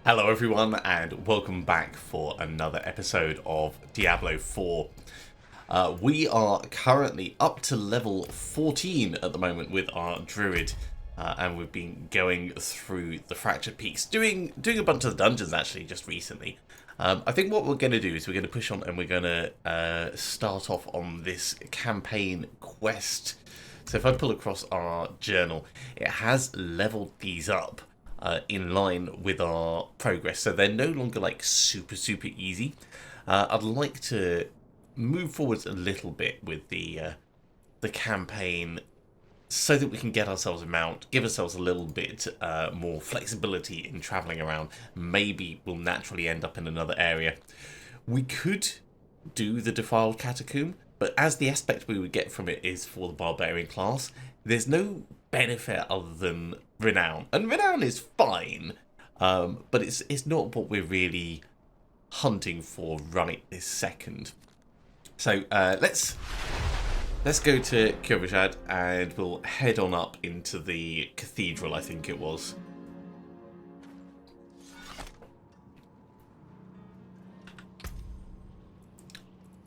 Hello everyone and welcome back for another episode of Diablo 4. We are currently up to level 14 at the moment with our Druid, and we've been going through the Fractured Peaks, doing a bunch of the dungeons actually just recently. I think what we're going to do is we're going to push on and we're going to start off on this campaign quest. So if I pull across our journal, it has leveled these up in line with our progress, so they're no longer like super easy. I'd like to move forwards a little bit with the campaign so that we can get ourselves a mount, give ourselves a little bit more flexibility in traveling around. Maybe we'll naturally end up in another area. We could do the Defiled Catacomb, but as the aspect we would get from it is for the Barbarian class, there's no benefit other than Renown. And Renown is fine, but it's not what we're really hunting for right this second. So let's go to Kyrvashad and we'll head on up into the cathedral, I think it was.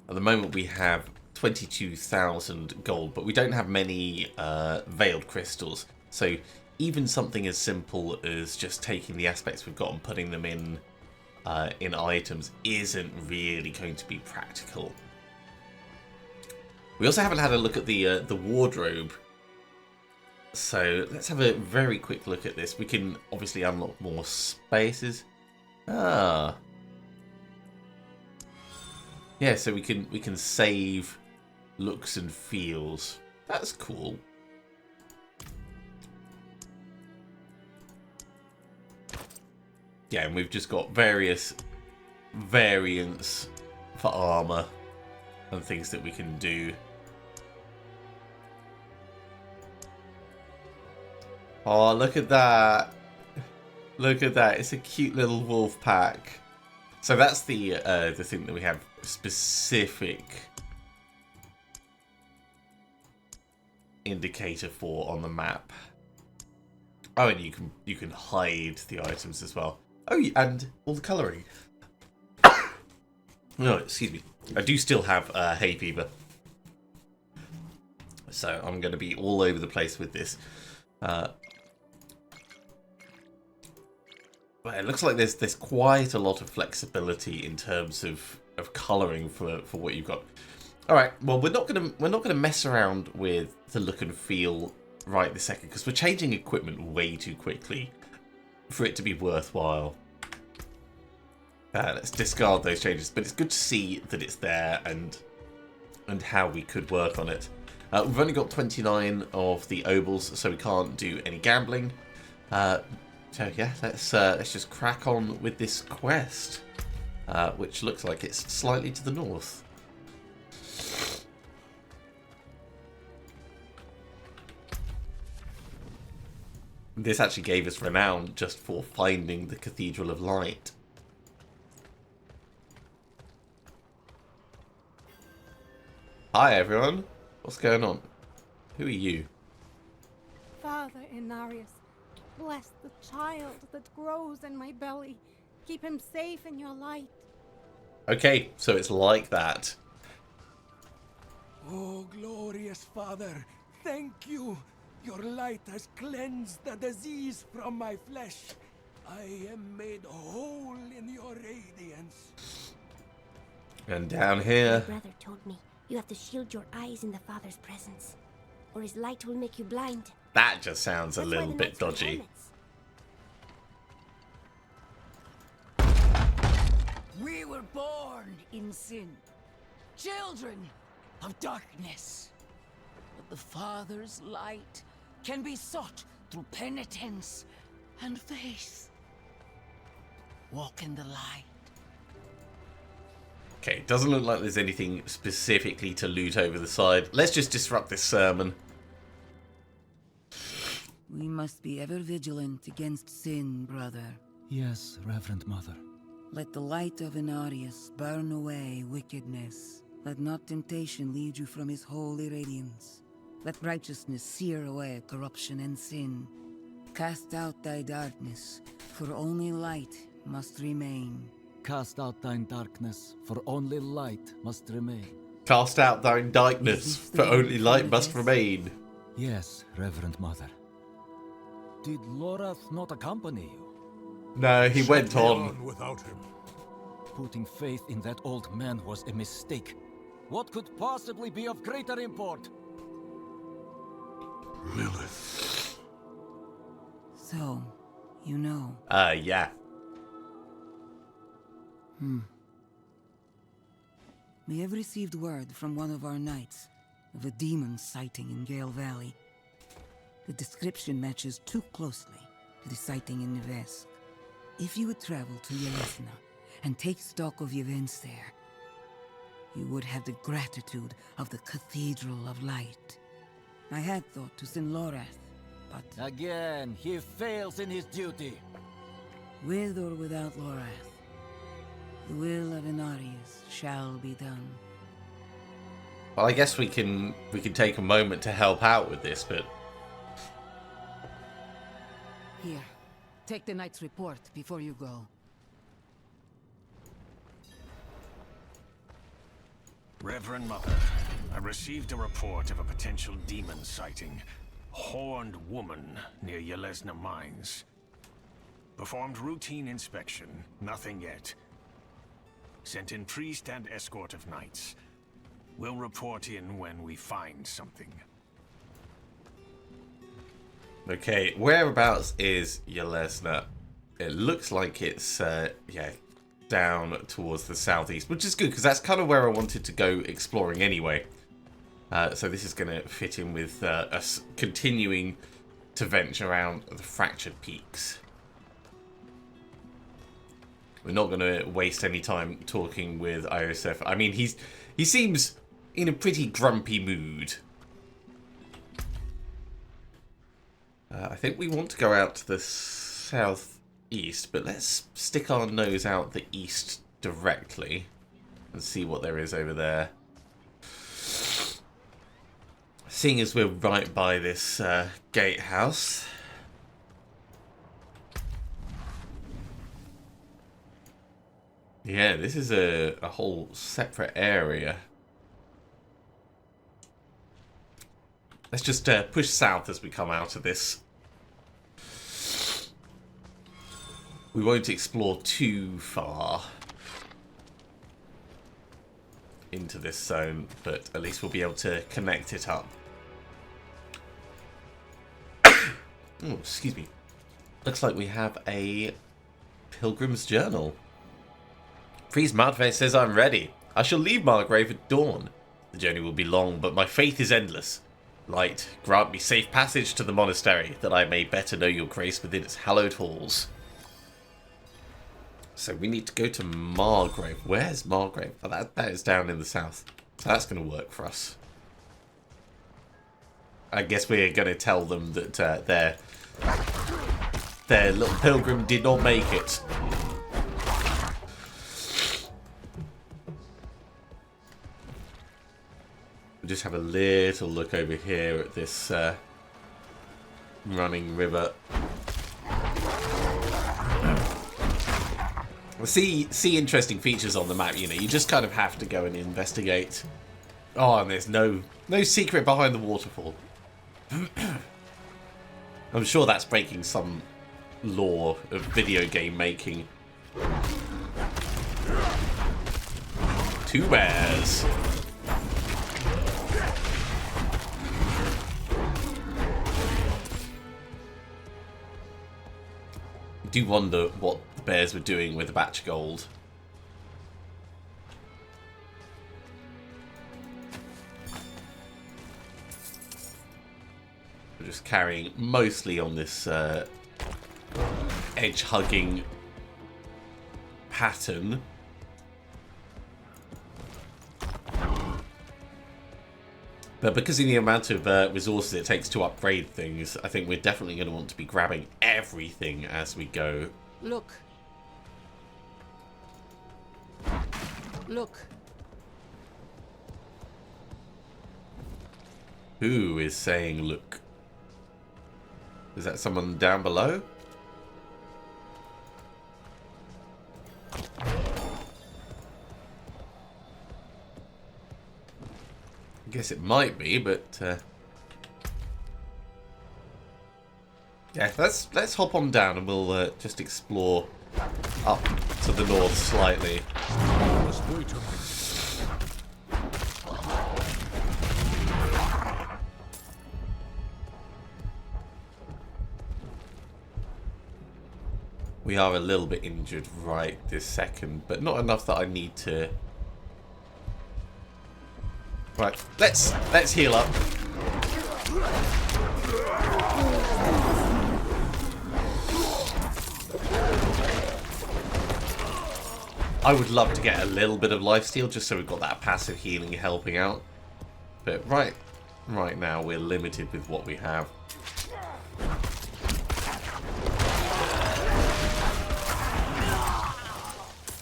At the moment we have 22,000 gold, but we don't have many veiled crystals. So even something as simple as just taking the aspects we've got and putting them in items isn't really going to be practical. We also haven't had a look at the wardrobe. So let's have a very quick look at this. We can obviously unlock more spaces. Yeah, so we can save looks and feels. That's cool. Yeah, and we've just got various variants for armor and things that we can do. Oh, look at that. Look at that. It's a cute little wolf pack. So that's the thing that we have specific indicator for on the map. Oh, and you can hide the items as well. Oh, and all the colouring. No, excuse me. I do still have hay fever, so I'm going to be all over the place with this. But it looks like there's quite a lot of flexibility in terms of colouring for what you've got. All right, well we're not gonna mess around with the look and feel right this second because we're changing equipment way too quickly for it to be worthwhile. Let's discard those changes, but it's good to see that it's there and how we could work on it. We've only got 29 of the obols, so we can't do any gambling. So yeah, let's just crack on with this quest, which looks like it's slightly to the north. This actually gave us renown just for finding the Cathedral of Light. Hi everyone, what's going on? Who are you? Father Inarius, bless the child that grows in my belly. Keep him safe in your light. Okay, so it's like that. Oh, glorious Father, thank you. Your light has cleansed the disease from my flesh. I am made whole in your radiance. And down here. My brother told me you have to shield your eyes in the Father's presence, or his light will make you blind. That just sounds a That's little why the bit knights wear dodgy. helmets. We were born in sin, children of darkness. But the Father's light can be sought through penitence and faith. Walk in the light. Okay, doesn't look like there's anything specifically to loot over the side. Let's just disrupt this sermon. We must be ever vigilant against sin, brother. Yes, Reverend Mother. Let the light of Inarius burn away wickedness. Let not temptation lead you from his holy radiance. Let righteousness sear away corruption and sin. Cast out thy darkness, for only light must remain. Cast out thine darkness, for only light must remain. Cast out thine darkness, for only light must remain. Yes, Reverend Mother. Did Lorath not accompany you? No, he went on. without him. Putting faith in that old man was a mistake. What could possibly be of greater import? Lilith. So, you know. Yeah. We have received word from one of our knights of a demon sighting in Gale Valley. The description matches too closely to the sighting in Nevesk. If you would travel to Yelesna and take stock of events there, you would have the gratitude of the Cathedral of Light. I had thought to send Lorath, but Again, he fails in his duty. with or without Lorath, the will of Inarius shall be done. Well, I guess we can take a moment to help out with this, but Here, take the knight's report before you go. Reverend Mother, I received a report of a potential demon sighting. Horned woman near Yelesna Mines. Performed routine inspection, nothing yet. Sent in priest and escort of knights. We'll report in when we find something. okay, whereabouts is Yelesna? It looks like it's, yeah, down towards the southeast, which is good, because that's kind of where I wanted to go exploring anyway. So this is going to fit in with us continuing to venture around the Fractured Peaks. We're not going to waste any time talking with E05. I mean, he seems in a pretty grumpy mood. I think we want to go out to the southeast, but let's stick our nose out the east directly and see what there is over there. Seeing as we're right by this gatehouse. Yeah, this is a whole separate area. Let's just push south as we come out of this. We won't explore too far into this zone, but at least we'll be able to connect it up. Oh, excuse me. Looks like we have a pilgrim's journal. Priest Margrave says I'm ready. I shall leave Margrave at dawn. The journey will be long, but my faith is endless. Light, grant me safe passage to the monastery, that I may better know your grace within its hallowed halls. So we need to go to Margrave. Where's Margrave? Oh, that is down in the south. So that's going to work for us. I guess we're going to tell them that their little pilgrim did not make it. We'll just have a little look over here at this running river. See interesting features on the map, you know, you just kind of have to go and investigate. Oh, and there's no secret behind the waterfall. I'm sure that's breaking some law of video game making. Two bears. I do wonder what the bears were doing with a batch of gold. We're just carrying mostly on this edge-hugging pattern. But because of the amount of resources it takes to upgrade things, I think we're definitely going to want to be grabbing everything as we go. Look. Look. Who is saying look? Is that someone down below? I guess it might be, but yeah, let's hop on down and we'll just explore up to the north slightly. We are a little bit injured right this second, but not enough that I need to. Right, let's heal up. I would love to get a little bit of lifesteal just so we've got that passive healing helping out. But right now we're limited with what we have.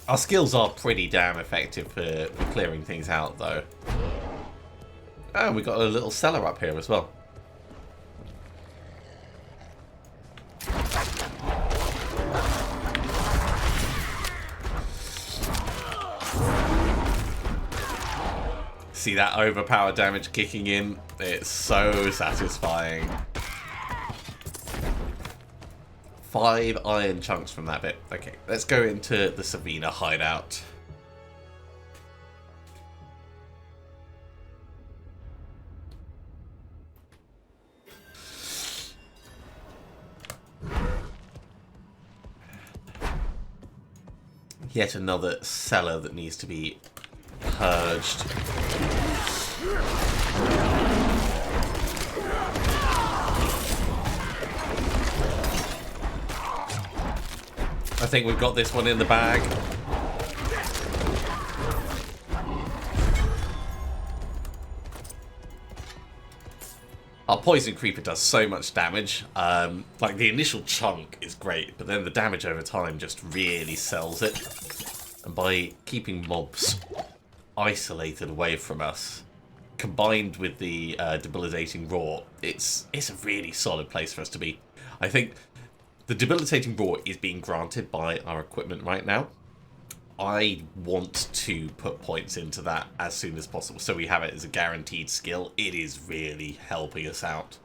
Our skills are pretty damn effective for clearing things out, though. Oh, we got a little cellar up here as well. See that overpowered damage kicking in? It's so satisfying. 5 iron chunks from that bit. Okay, let's go into the Savina hideout. Yet another cellar that needs to be purged. I think we've got this one in the bag. Our poison creeper does so much damage. Like the initial chunk is great, but then the damage over time just really sells it. And by keeping mobs isolated away from us, combined with the debilitating roar, it's a really solid place for us to be. I think the debilitating roar is being granted by our equipment right now. I want to put points into that as soon as possible, so we have it as a guaranteed skill. It is really helping us out.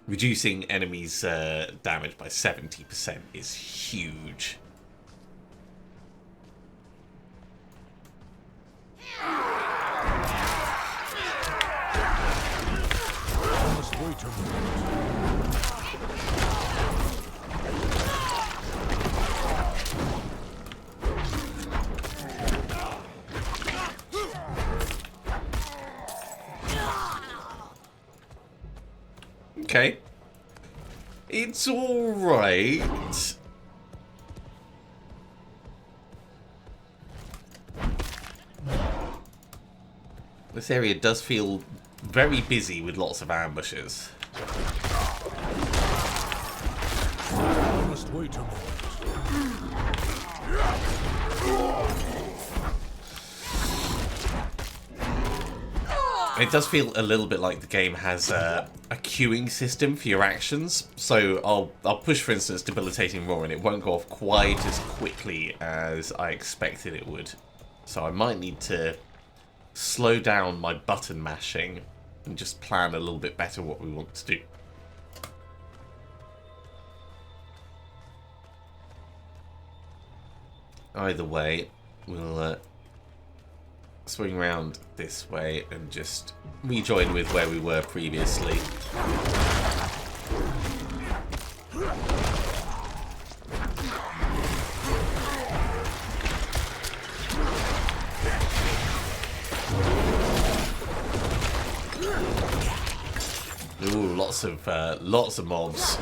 Reducing enemies' damage by 70% is huge. Okay. It's alright. This area does feel very busy with lots of ambushes. I must wait a moment. It does feel a little bit like the game has a queuing system for your actions. So I'll push, for instance, debilitating roar, and it won't go off quite as quickly as I expected it would. So I might need to slow down my button mashing and just plan a little bit better what we want to do. Either way, we'll swing around this way and just rejoin with where we were previously. Ooh, lots of mobs.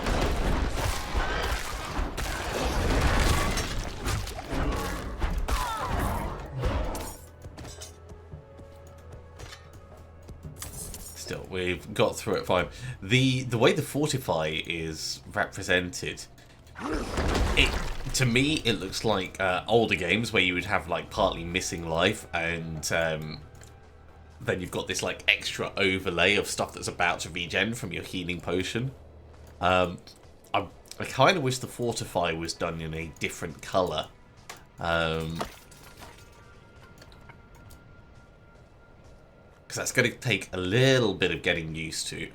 Still, we've got through it fine. The way the fortify is represented, to me it looks like older games where you would have like partly missing life, and then you've got this like extra overlay of stuff that's about to regen from your healing potion. I kind of wish the fortify was done in a different colour. because that's going to take a little bit of getting used to.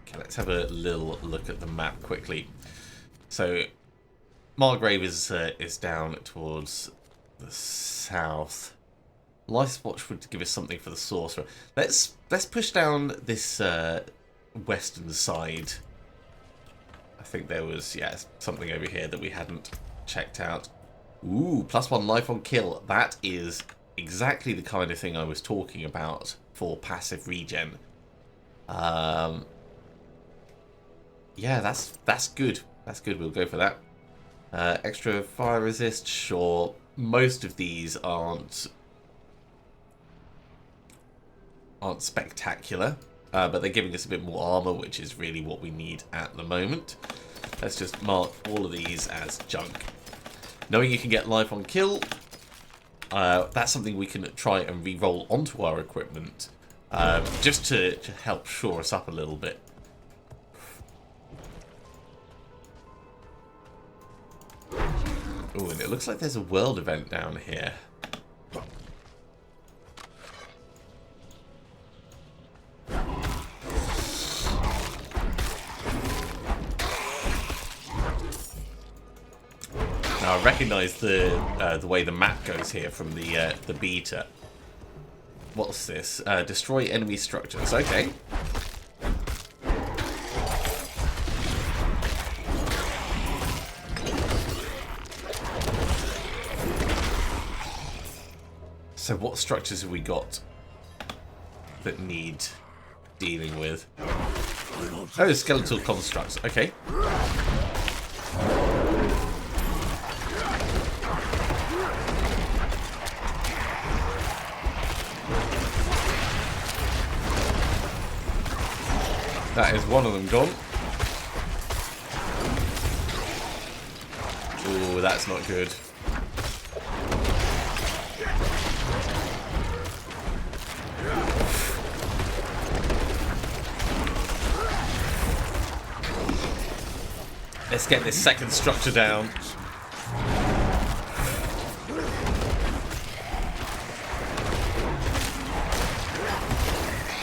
Okay, let's have a little look at the map quickly. So, Margrave is down towards the south. Life's Watch would give us something for the sorcerer. Let's push down this western side. I think there was, yeah, something over here that we hadn't checked out. Ooh, +1 life on kill. That is exactly the kind of thing I was talking about for passive regen. Yeah, that's good. That's good. We'll go for that. Extra fire resist, sure. Most of these aren't spectacular, but they're giving us a bit more armor, which is really what we need at the moment. Let's just mark all of these as junk. Knowing you can get life on kill, that's something we can try and re-roll onto our equipment, just to help shore us up a little bit. Oh, and it looks like there's a world event down here. Now I recognise the way the map goes here from the beta. What's this? Destroy enemy structures. Okay. So what structures have we got that need dealing with? Oh, skeletal constructs. Okay. That is one of them gone. Oh, that's not good. Let's get this second structure down.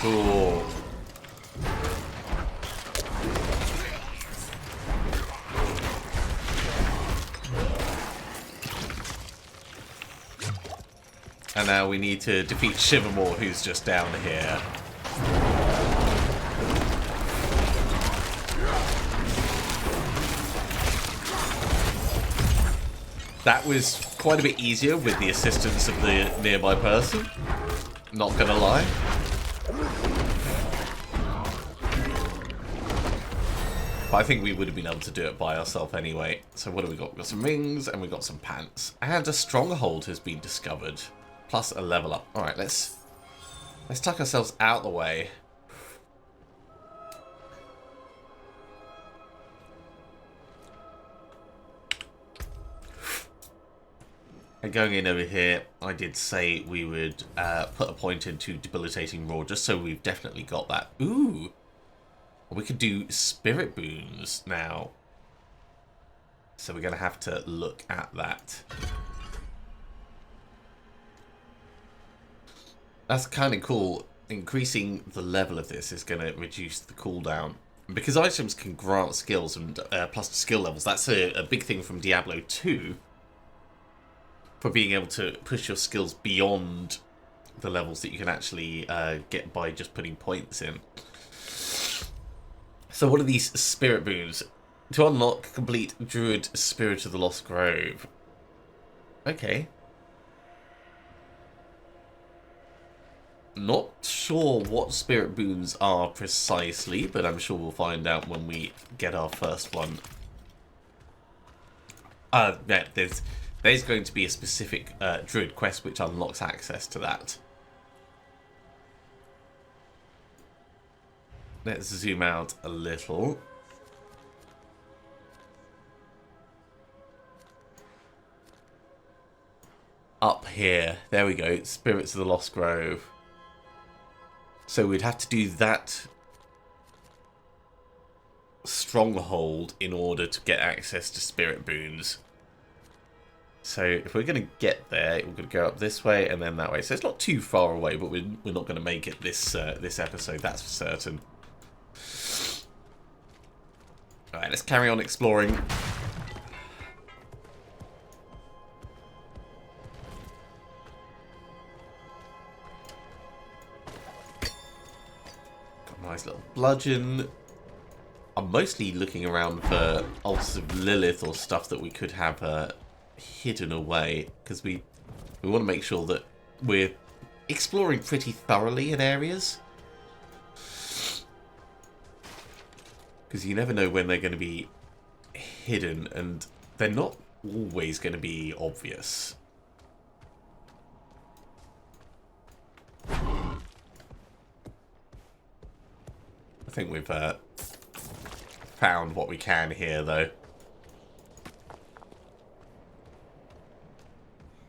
Ooh. And now we need to defeat Shivermore, who's just down here. That was quite a bit easier with the assistance of the nearby person. Not gonna lie. But I think we would have been able to do it by ourselves anyway. So what do we got? We've got some rings and we've got some pants. And a stronghold has been discovered. Plus a level up. Alright, let's tuck ourselves out the way. And going in over here, I did say we would put a point into Debilitating Roar, just so we've definitely got that. Ooh! We could do Spirit Boons now. So we're going to have to look at that. That's kind of cool. Increasing the level of this is going to reduce the cooldown. Because items can grant skills and plus skill levels, that's a big thing from Diablo 2. For being able to push your skills beyond the levels that you can actually get by just putting points in. So what are these Spirit Boons? To unlock, complete Druid Spirit of the Lost Grove. Okay. Not sure what Spirit Boons are precisely, but I'm sure we'll find out when we get our first one. Yeah, there's going to be a specific Druid quest which unlocks access to that. Let's zoom out a little. Up here, there we go, Spirits of the Lost Grove. So we'd have to do that stronghold in order to get access to Spirit Boons. So if we're going to get there, we're going to go up this way and then that way. So it's not too far away, but we're not going to make it this this episode, that's for certain. Alright, let's carry on exploring. Got a nice little bludgeon. I'm mostly looking around for altars of Lilith or stuff that we could have hidden away, because we want to make sure that we're exploring pretty thoroughly in areas, because you never know when they're going to be hidden, and they're not always going to be obvious. I think we've found what we can here, though.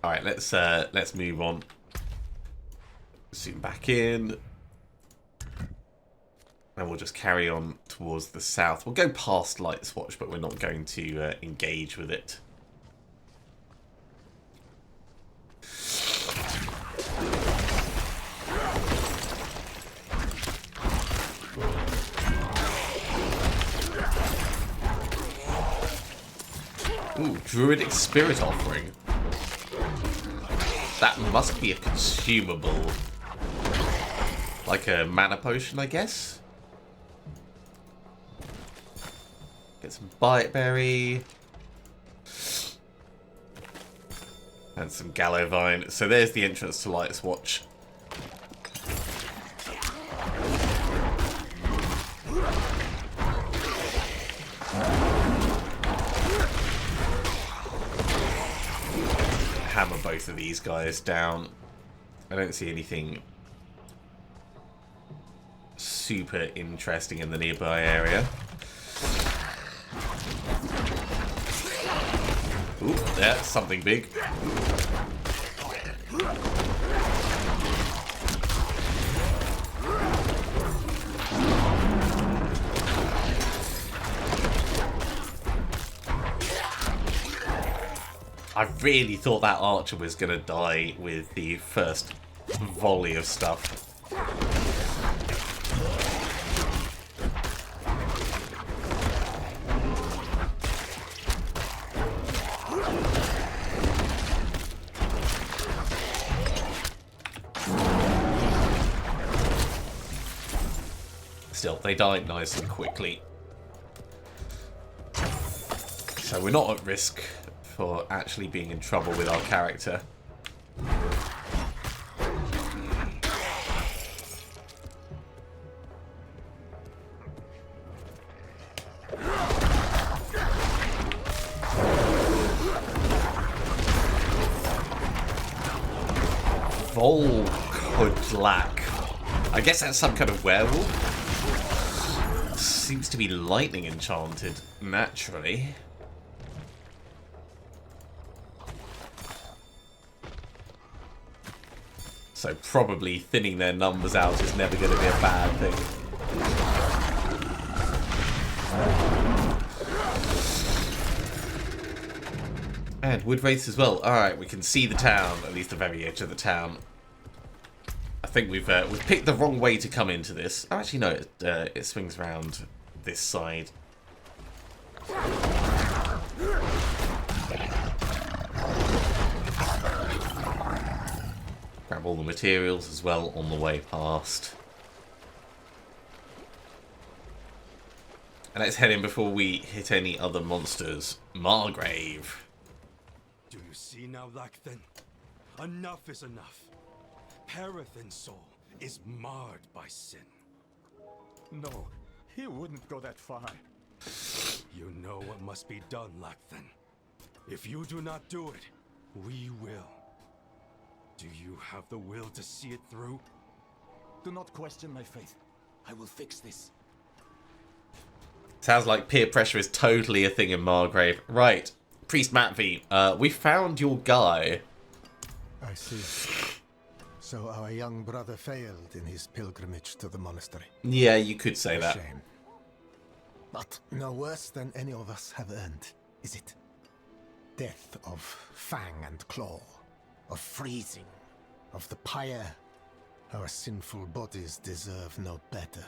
All right, let's move on. Zoom back in, and we'll just carry on towards the south. We'll go past Light's Watch, but we're not going to engage with it. Ooh, Druidic Spirit Offering. That must be a consumable. Like a mana potion, I guess? Get some Bite Berry. And some Gallow Vine. So there's the entrance to Light's Watch. Hammer both of these guys down. I don't see anything super interesting in the nearby area. Ooh, that's something big. I really thought that archer was going to die with the first volley of stuff. Still, they died nice and quickly. So we're not at risk for actually being in trouble with our character. Volkodlak. I guess that's some kind of werewolf. Seems to be lightning enchanted, naturally. So probably thinning their numbers out is never going to be a bad thing. And wood wraiths as well. Alright, we can see the town, at least the very edge of the town. I think we've picked the wrong way to come into this. Oh, actually, no, it swings around this side. Grab all the materials as well on the way past. And let's head in before we hit any other monsters. Margrave. Do you see now, Lacthen? Enough is enough. Parathin's soul is marred by sin. No, he wouldn't go that far. You know what must be done, Lacthen. If you do not do it, we will. Do you have the will to see it through? Do not question my faith. I will fix this. Sounds like peer pressure is totally a thing in Margrave. Right, Priest Matvey, we found your guy. I see. So our young brother failed in his pilgrimage to the monastery. Yeah, you could say that. Shame. But no worse than any of us have earned, is it? death of fang and claw, of freezing, of the pyre. Our sinful bodies deserve no better.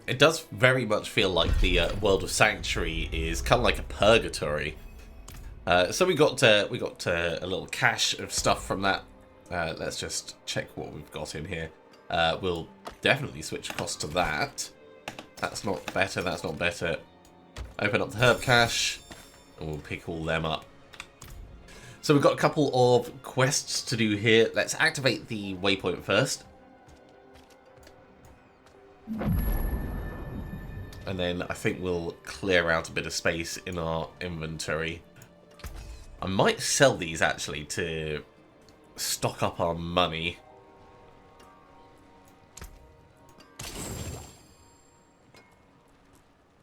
It does very much feel like the world of Sanctuary is kind of like a purgatory. So we got a little cache of stuff from that. Let's just check what we've got in here. We'll definitely switch across to that. That's not better. That's not better. Open up the herb cache, and we'll pick all them up. So we've got a couple of quests to do here. Let's activate the waypoint first. And then I think we'll clear out a bit of space in our inventory. I might sell these actually to stock up our money.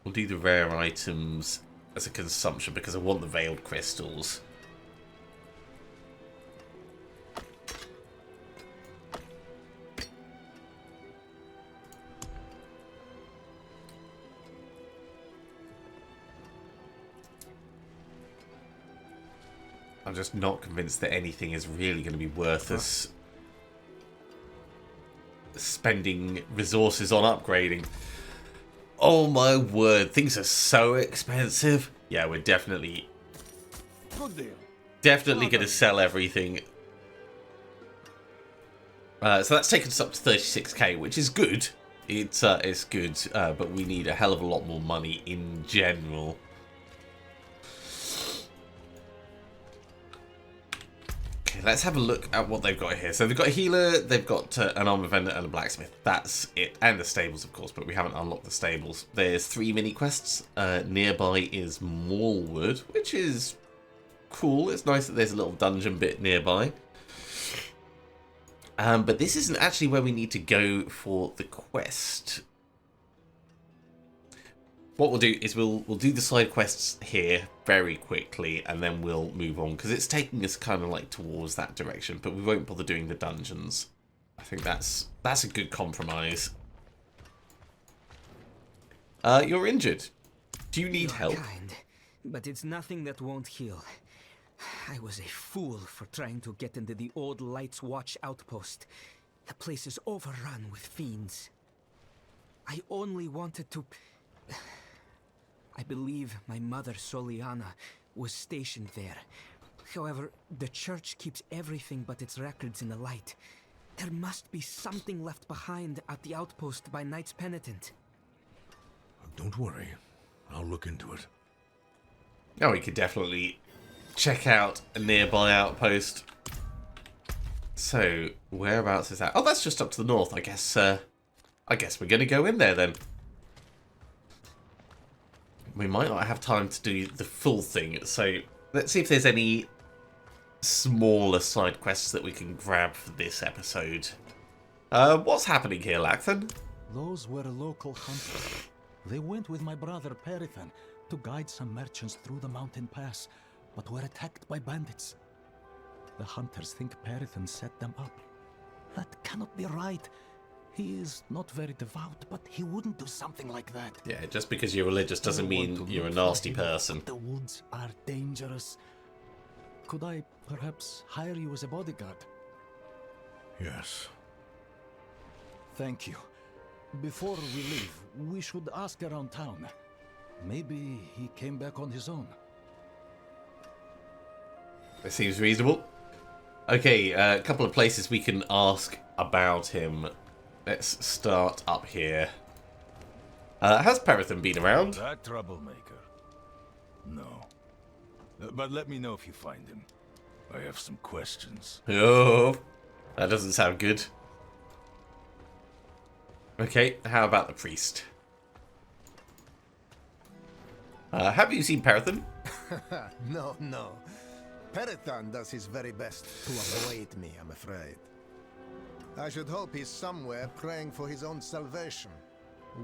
We'll do the rare items as a consumption because I want the veiled crystals. I'm just not convinced that anything is really going to be worth us spending resources on upgrading. Oh my word, things are so expensive. Yeah, we're definitely going to sell everything. So that's taken us up to 36k, which is good. It's good, but we need a hell of a lot more money in general. Okay, let's have a look at what they've got here. So they've got a healer, they've got an armor vendor and a blacksmith. That's it. And the stables, of course, but we haven't unlocked the stables. There's 3 mini quests. Nearby is Mallwood, which is cool. It's nice that there's a little dungeon bit nearby. But this isn't actually where we need to go for the quest. What we'll do is we'll do the side quests here very quickly, and then we'll move on, because it's taking us kind of like towards that direction, but we won't bother doing the dungeons. I think that's a good compromise. You're injured. Do you need help? Kind, but it's nothing that won't heal. I was a fool for trying to get into the old Lights Watch outpost. The place is overrun with fiends. I only wanted to... I believe my mother, Soliana, was stationed there. However, the church keeps everything but its records in the light. There must be something left behind at the outpost by Knights Penitent. Don't worry. I'll look into it. Oh, we could definitely check out a nearby outpost. So, whereabouts is that? Oh, that's just up to the north. I guess we're going to go in there then. We might not have time to do the full thing, so let's see if there's any smaller side quests that we can grab for this episode. What's happening here, Lacthan? Those were local hunters. They went with my brother Perithan to guide some merchants through the mountain pass, but were attacked by bandits. The hunters think Perithan set them up. That cannot be right. He is not very devout, but he wouldn't do something like that. Yeah, just because you're religious doesn't mean you're a nasty person. The woods are dangerous. Could I perhaps hire you as a bodyguard? Yes. Thank you. Before we leave, we should ask around town. Maybe he came back on his own. That seems reasonable. Okay, a couple of places we can ask about him. Let's start up here. Has Perithan been around? That troublemaker? No. But let me know if you find him. I have some questions. Oh, that doesn't sound good. Okay, how about the priest? Have you seen Perithan? No. Perithan does his very best to avoid me, I'm afraid. I should hope he's somewhere praying for his own salvation.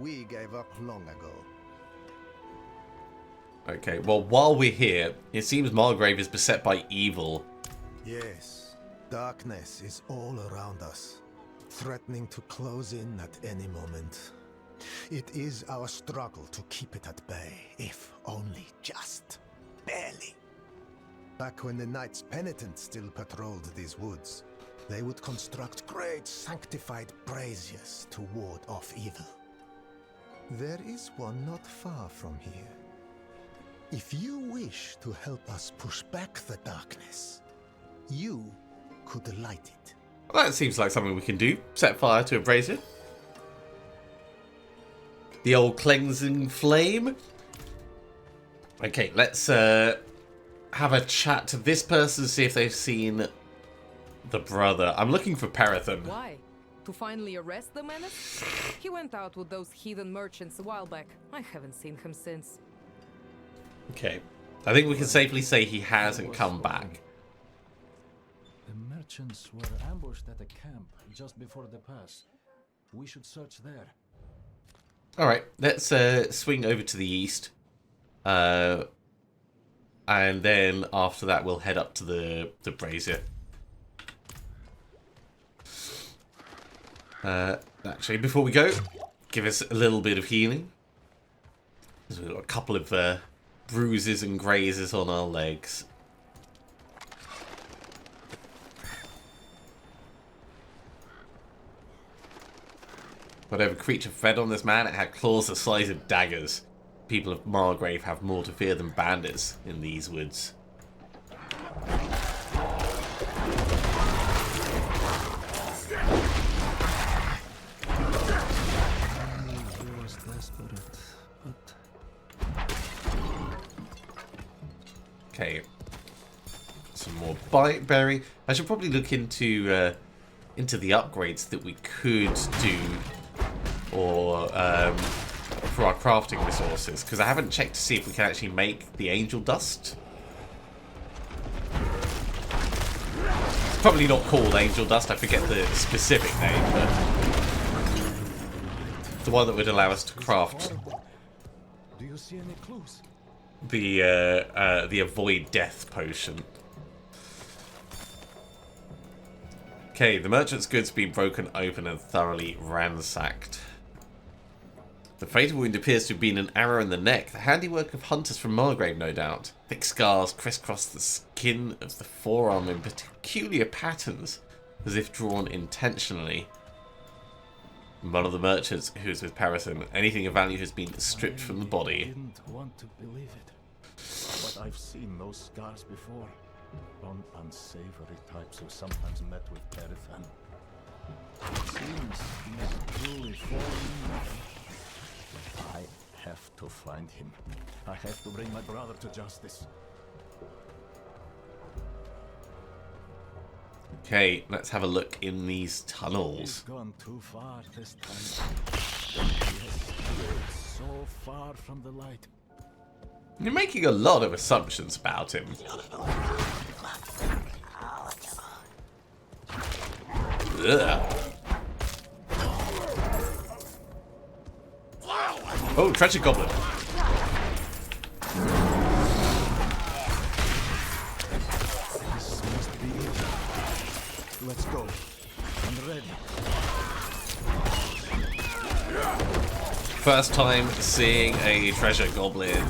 We gave up long ago. Okay, well, while we're here, it seems Margrave is beset by evil. Yes, darkness is all around us, threatening to close in at any moment. It is our struggle to keep it at bay, if only just. Back when the Knights Penitent still patrolled these woods, they would construct great sanctified braziers to ward off evil. There is one not far from here. If you wish to help us push back the darkness, you could light it. Well, that seems like something we can do. Set fire to a brazier. The old cleansing flame. Okay, let's have a chat to this person, see if they've seen the brother. I'm looking for Perithan. Why? To finally arrest the menace? He went out with those heathen merchants a while back. I haven't seen him since. Okay. I think we can safely say he hasn't come back. The merchants were ambushed at a camp just before the pass. We should search there. Alright, let's swing over to the east. And then after that we'll head up to the brazier. Actually, before we go, give us a little bit of healing. We've got a couple of bruises and grazes on our legs. Whatever creature fed on this man, it had claws the size of daggers. People of Margrave have more to fear than bandits in these woods. Okay, some more bite berry. I should probably look into the upgrades that we could do, or for our crafting resources, because I haven't checked to see if we can actually make the angel dust. It's probably not called angel dust. I forget the specific name, but the one that would allow us to craft. Do you see any clues? The avoid death potion. Okay, the merchant's goods have been broken open and thoroughly ransacked. The fatal wound appears to have been an arrow in the neck, the handiwork of hunters from Margrave, no doubt. Thick scars crisscross the skin of the forearm in peculiar patterns, as if drawn intentionally. One of the merchants who is with Perithan, anything of value has been stripped from the body. I didn't want to believe it, but I've seen those scars before on unsavory types who sometimes met with Perithan. It seems he's truly fallen. I have to find him. I have to bring my brother to justice. Okay, let's have a look in these tunnels. He's gone too far this time. He has strayed so far from the light. You're making a lot of assumptions about him. Ugh. Oh, treasure goblin. This must be it. Let's go. I'm ready. First time seeing a treasure goblin.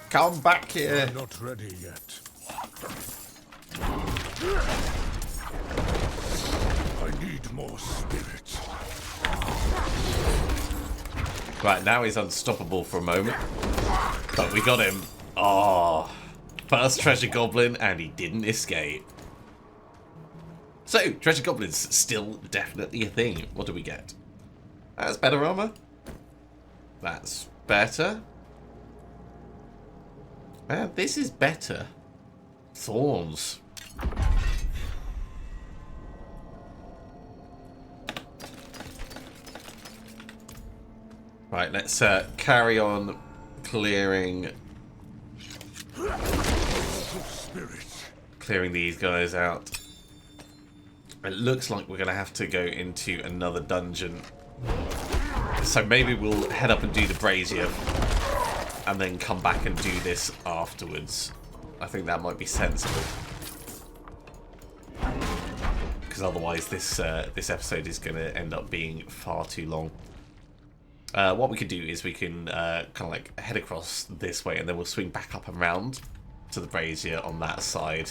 Come back here. I'm not ready yet. I need more spirit. Right, now he's unstoppable for a moment. But we got him. Oh, first treasure goblin and he didn't escape. So, treasure goblins still definitely a thing. What do we get? That's better armor. That's better. This is better. Thorns. Right, let's carry on clearing these guys out. It looks like we're going to have to go into another dungeon. So maybe we'll head up and do the brazier and then come back and do this afterwards. I think that might be sensible. Because otherwise this episode is going to end up being far too long. What we could do is we can kind of like head across this way, and then we'll swing back up and round to the brazier on that side.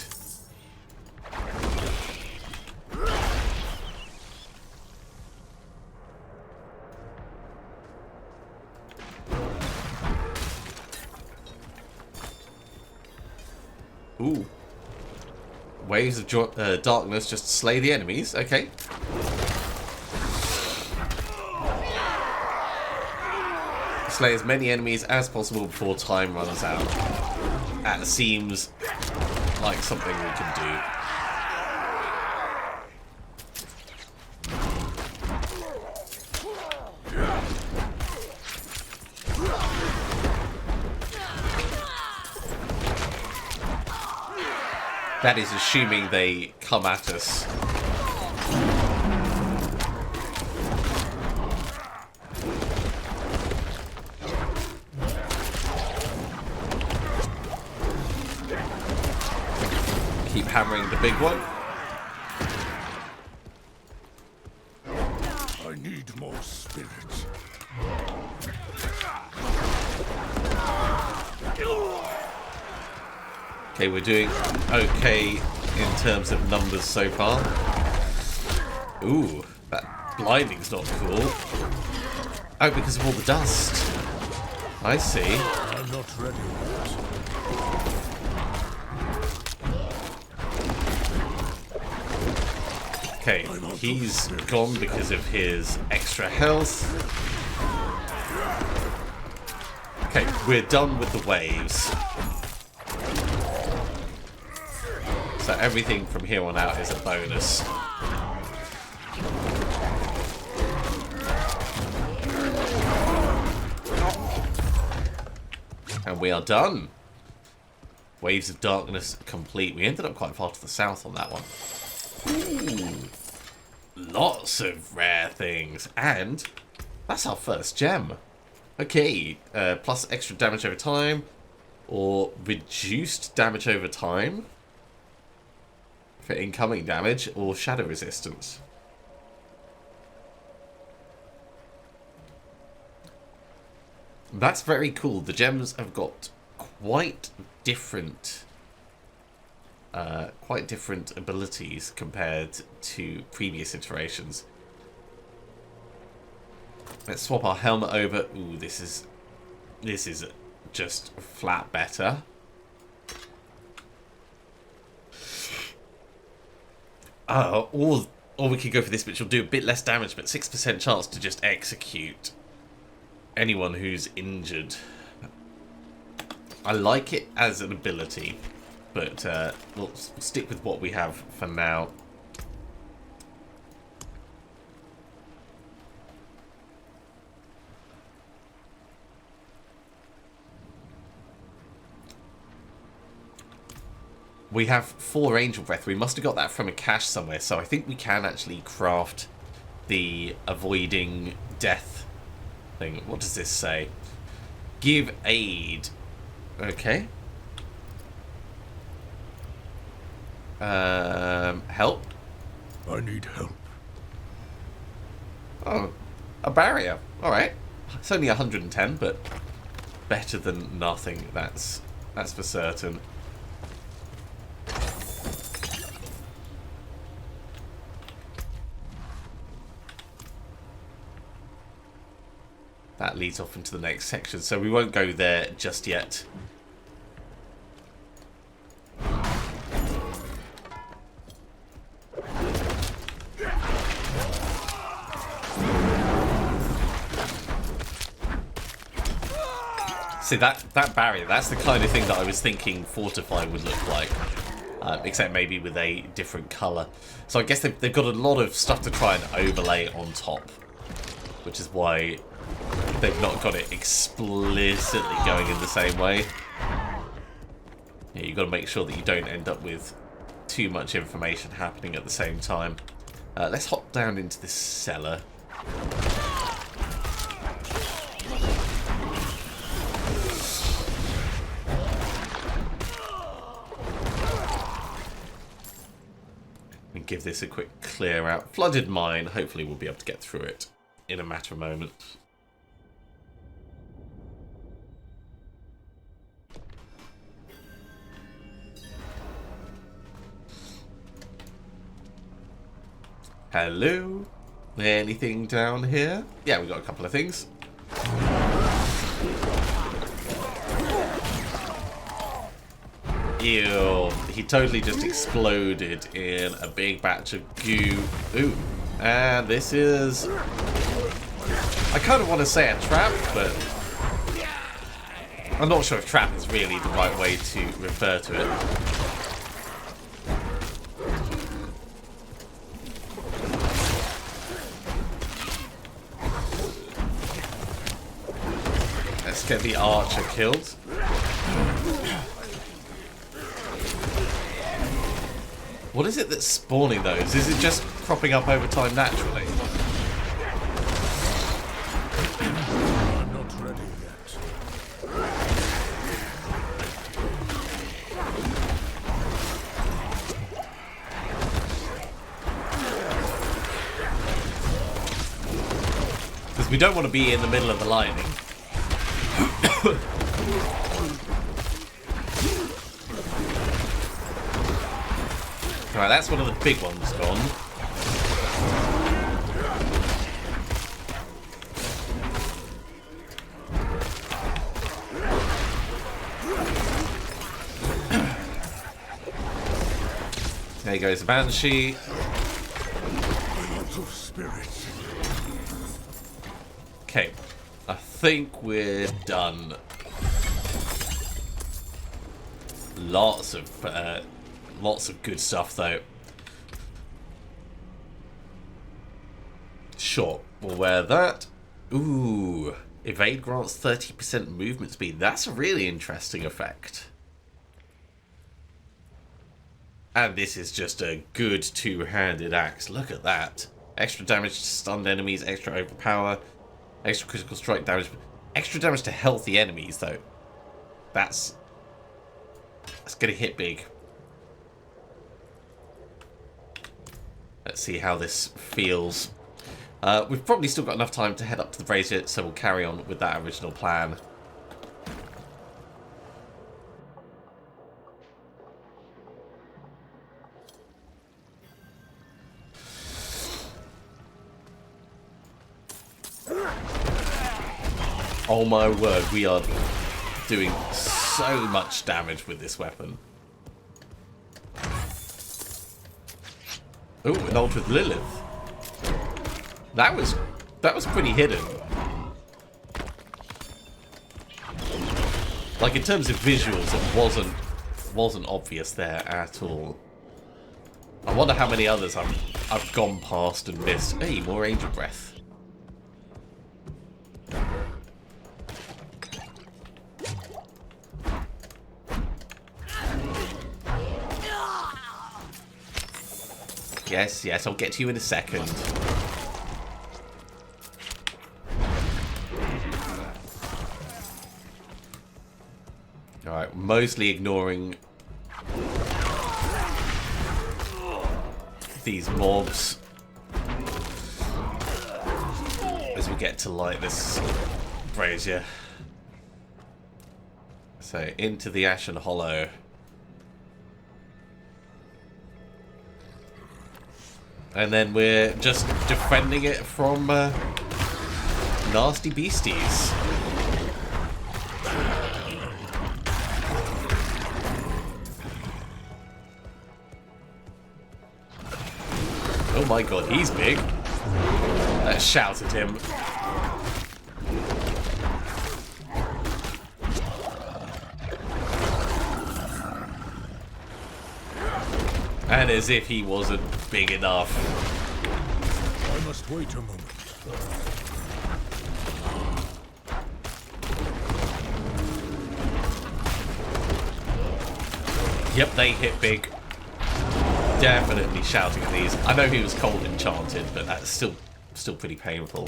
Ooh. Waves of darkness just slay the enemies. Okay. Slay as many enemies as possible before time runs out. That seems like something we can do. That is assuming they come at us. Keep hammering the big one. I need more spirit. Okay, we're doing okay in terms of numbers so far. Ooh, that blinding's not cool. Oh, because of all the dust. I see. I'm not ready yet. Okay, he's gone because of his extra health. Okay, we're done with the waves. So everything from here on out is a bonus. And we are done. Waves of darkness complete. We ended up quite far to the south on that one. Ooh. Lots of rare things. And that's our first gem. Okay, plus extra damage over time. Or reduced damage over time. For incoming damage or shadow resistance. That's very cool. The gems have got quite different abilities compared to previous iterations. Let's swap our helmet over. Ooh, this is just flat better. Or we could go for this, which will do a bit less damage, but 6% chance to just execute anyone who's injured. I like it as an ability, but we'll stick with what we have for now. We have 4 Angel Breath. We must have got that from a cache somewhere, so I think we can actually craft the avoiding death thing. What does this say? Give aid. Okay. Help? I need help. Oh, a barrier. Alright. It's only 110, but better than nothing, that's for certain. That leads off into the next section, so we won't go there just yet. See, that barrier, that's the kind of thing that I was thinking Fortify would look like. Except maybe with a different colour. So I guess they've got a lot of stuff to try and overlay on top. Which is why they've not got it explicitly going in the same way. Yeah, you've got to make sure that you don't end up with too much information happening at the same time. Let's hop down into this cellar. And give this a quick clear out. Flooded mine. Hopefully we'll be able to get through it in a matter of moments. Hello? Anything down here? Yeah, we got a couple of things. Ew. He totally just exploded in a big batch of goo. Ooh. And this is... I kind of want to say a trap, but... I'm not sure if trap is really the right way to refer to it. Let's get the archer killed. What is it that's spawning those? Is it just cropping up over time naturally? I'm not ready yet. Because we don't want to be in the middle of the lightning. Alright, that's one of the big ones gone. There goes the Banshee. Okay, I think we're done. Lots of good stuff though. Sure, we'll wear that. Ooh, evade grants 30% movement speed. That's a really interesting effect. And this is just a good two-handed axe. Look at that. Extra damage to stunned enemies, extra overpower, extra critical strike damage, extra damage to healthy enemies though. That's gonna hit big. Let's see how this feels. We've probably still got enough time to head up to the brazier, so we'll carry on with that original plan. Oh my word, we are doing so much damage with this weapon. Oh, an ult with Lilith. That was pretty hidden. Like in terms of visuals, it wasn't obvious there at all. I wonder how many others I've gone past and missed. Hey, more angel breath. Yes, yes, I'll get to you in a second. Alright, mostly ignoring these mobs as we get to light this brazier. So, into the Ashen Hollow. And then we're just defending it from nasty beasties. Oh my god, he's big. Let's shout at him. And as if he wasn't big enough. I must wait a moment. Yep, they hit big. Definitely shouting at these. I know he was cold enchanted, but that's still pretty painful.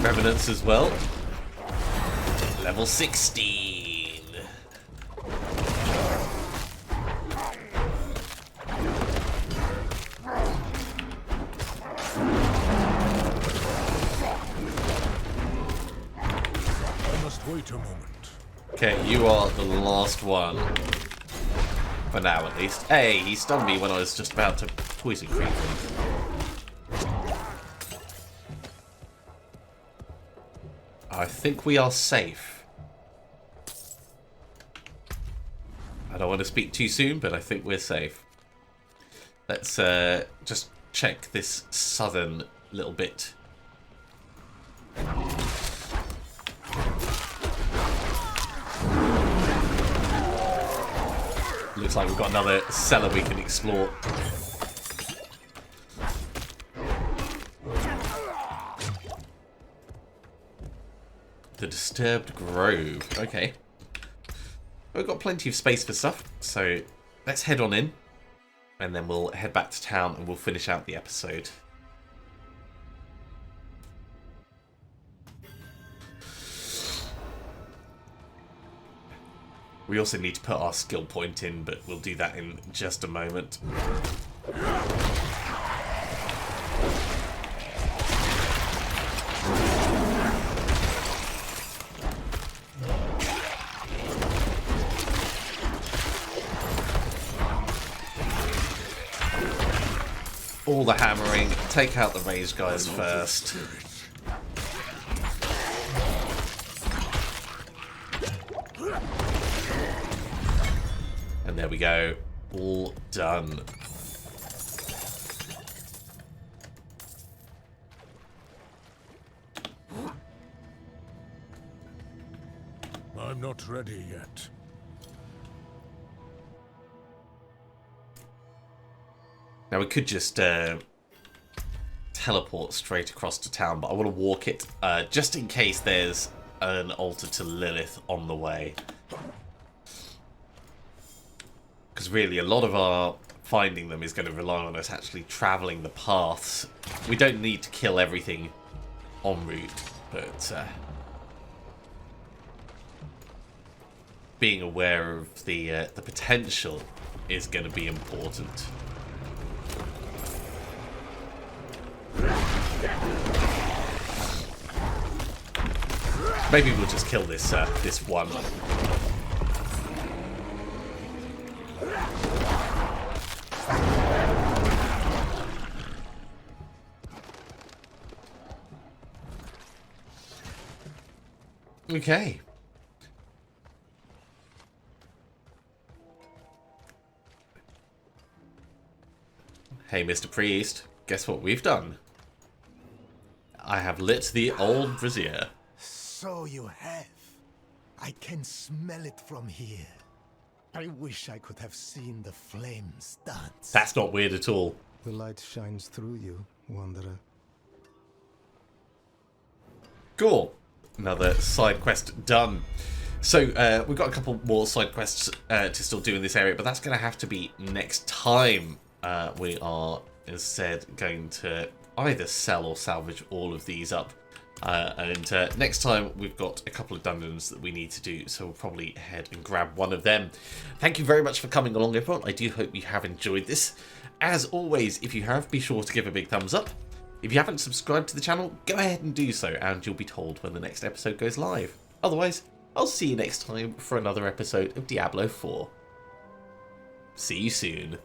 Revenants as well. Level 16. Wait a moment. Okay, you are the last one. For now, at least. Hey, he stunned me when I was just about to poison creep him. I think we are safe. I don't want to speak too soon, but I think we're safe. Let's just check this southern little bit. Looks like we've got another cellar we can explore. The Disturbed Grove. Okay. We've got plenty of space for stuff, so let's head on in. And then we'll head back to town and we'll finish out the episode. We also need to put our skill point in, but we'll do that in just a moment. All the hammering, take out the ranged guys first. And there we go, all done. I'm not ready yet. Now we could just teleport straight across to town, but I want to walk it just in case there's an altar to Lilith on the way. Because really, a lot of our finding them is going to rely on us actually travelling the paths. We don't need to kill everything en route, but being aware of the potential is going to be important. Maybe we'll just kill this this one. Okay. Hey, Mr. Priest, guess what we've done? I have lit the old brazier. So you have. I can smell it from here. I wish I could have seen the flames dance. That's not weird at all. The light shines through you, Wanderer. Cool. Another side quest done. So we've got a couple more side quests to still do in this area, but that's going to have to be next time. We are instead going to either sell or salvage all of these up. And next time we've got a couple of dungeons that we need to do, so we'll probably head and grab one of them. Thank you very much for coming along, everyone. I do hope you have enjoyed this. As always, if you have, be sure to give a big thumbs up. If you haven't subscribed to the channel, go ahead and do so, and you'll be told when the next episode goes live. Otherwise, I'll see you next time for another episode of Diablo 4. See you soon.